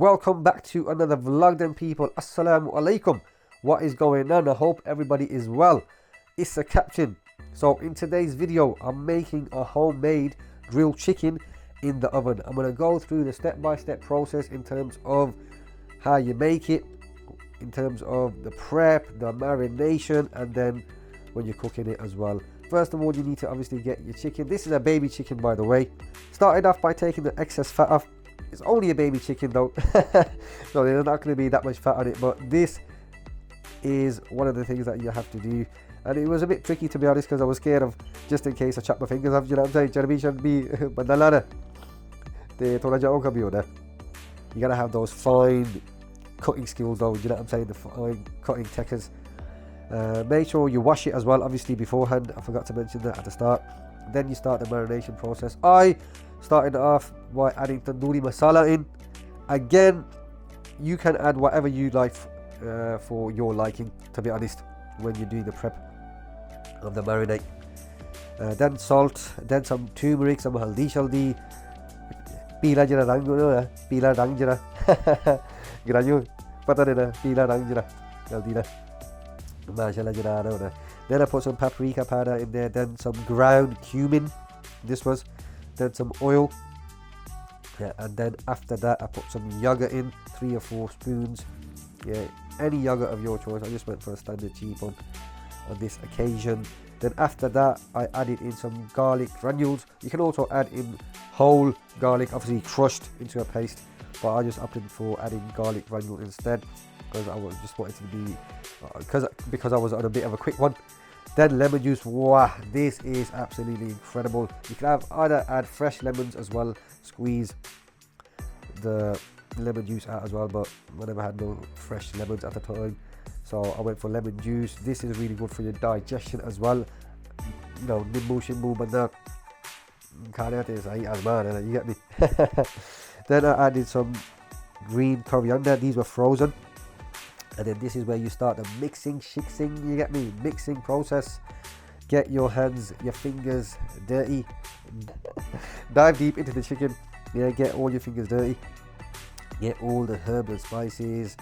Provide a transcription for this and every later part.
Welcome back to another vlog then, people. Assalamu alaikum. What is going on? I hope everybody is well. It's a captain. So in today's video I'm making a homemade grilled chicken in the oven. I'm going to go through the step-by-step process in terms of how you make it, in terms of the prep, the marination, and then when you're cooking it as well. First of all, you need to obviously get your chicken. This is a baby chicken, by the way. Started off by taking the excess fat off. It's only a baby chicken though, so there's not going to be that much fat on it, but this is one of the things that you have to do. And it was a bit tricky, to be honest, because I was scared of, just in case I chop my fingers off, you know what I'm saying? You gotta have those fine cutting skills though, you know what I'm saying? The fine cutting techniques. Make sure you wash it as well, obviously, beforehand. I forgot to mention that at the start. Then you start the marination process. I started off by adding Tandoori Masala in. Again, you can add whatever you like for your liking, to be honest, when you're doing the prep of the marinade. Then salt, then some turmeric, some haldi shaldi, pila jira rang na, pila rang jira, granyo, pata na, pila rang jira, haldi na. Then I put some paprika powder in there, then some ground cumin, then some oil, and then after that I put some yogurt in, 3 or 4 spoons, any yogurt of your choice. I just went for a standard cheap one on this occasion. Then after that I added in some garlic granules. You can also add in whole garlic, obviously crushed into a paste, but I just opted for adding garlic granules instead, because I just wanted to be, because I was on a bit of a quick one. Then lemon juice. Wow, this is absolutely incredible. You can either add fresh lemons as well, squeeze the lemon juice out as well, but I never had no fresh lemons at the time, so I went for lemon juice. This is really good for your digestion as well, you know, nimbu shimbu banda you get me. Then I added some green coriander. These were frozen. And then this is where you start the mixing, you get me, mixing process. Get your hands, your fingers dirty. Dive deep into the chicken. Get all your fingers dirty. Get all the herbs and spices.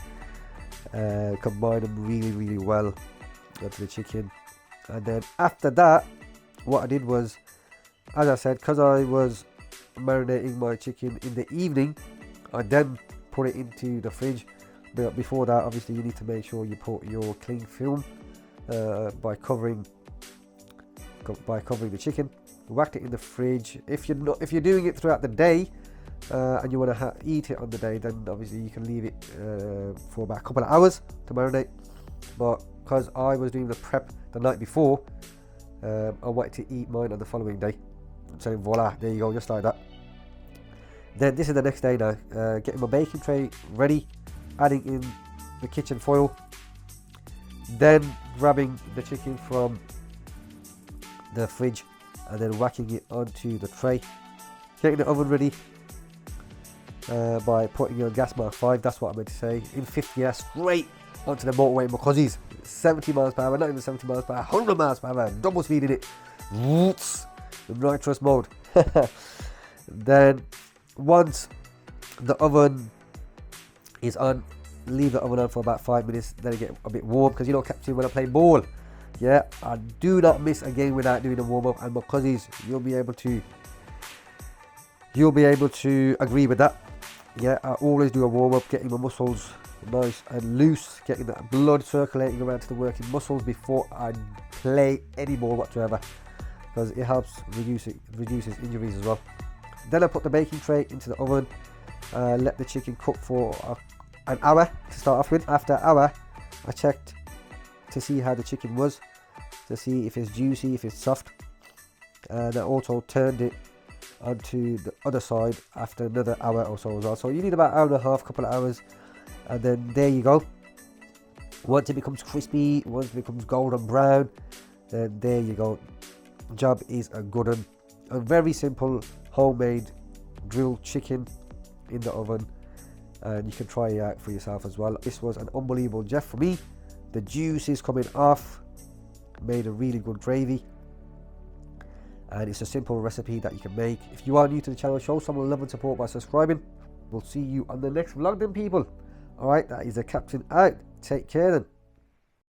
Combine them really well into the chicken. And then after that, what I did was, as I said, because I was marinating my chicken in the evening, I then put it into the fridge. But before that, obviously, you need to make sure you put your cling film by covering the chicken. Whack it in the fridge. If you're doing it throughout the day and you want to eat it on the day, then obviously you can leave it for about a couple of hours to marinate. But because I was doing the prep the night before, I wanted to eat mine on the following day. So voila, there you go, just like that. Then this is the next day now. Getting my baking tray ready. Adding in the kitchen foil, then grabbing the chicken from the fridge and then whacking it onto the tray. Getting the oven ready by putting it on gas mark 5, that's what I meant to say, in 50 straight onto the motorway in my cozzies. 70 miles per hour, not even 70 miles per hour, 100 miles per hour, double speeding it, in nitrous mode. Then once the oven is on, leave the oven on for about 5 minutes, then it get a bit warm, because you know, captain, when I play ball, I do not miss a game without doing a warm-up, and my cousins, you'll be able to agree with that. I always do a warm-up, getting my muscles nice and loose, getting that blood circulating around to the working muscles before I play any ball whatsoever, because it helps reduces injuries as well. Then I put the baking tray into the oven. Let the chicken cook for an hour to start off with. After an hour, I checked to see how the chicken was, to see if it's juicy, if it's soft, and I also turned it onto the other side after another hour or so as well. So you need about an hour and a half, couple of hours, and then there you go. Once it becomes crispy, once it becomes golden brown, then there you go. Job is a good one. A very simple homemade grilled chicken in the oven, and you can try it out for yourself as well. This was an unbelievable jet for me. The juice is coming off, made a really good gravy, and it's a simple recipe that you can make. If you are new to the channel, show some love and support by subscribing. we'll see you on the next vlog then, people. Alright, that is a captain out. Take care then.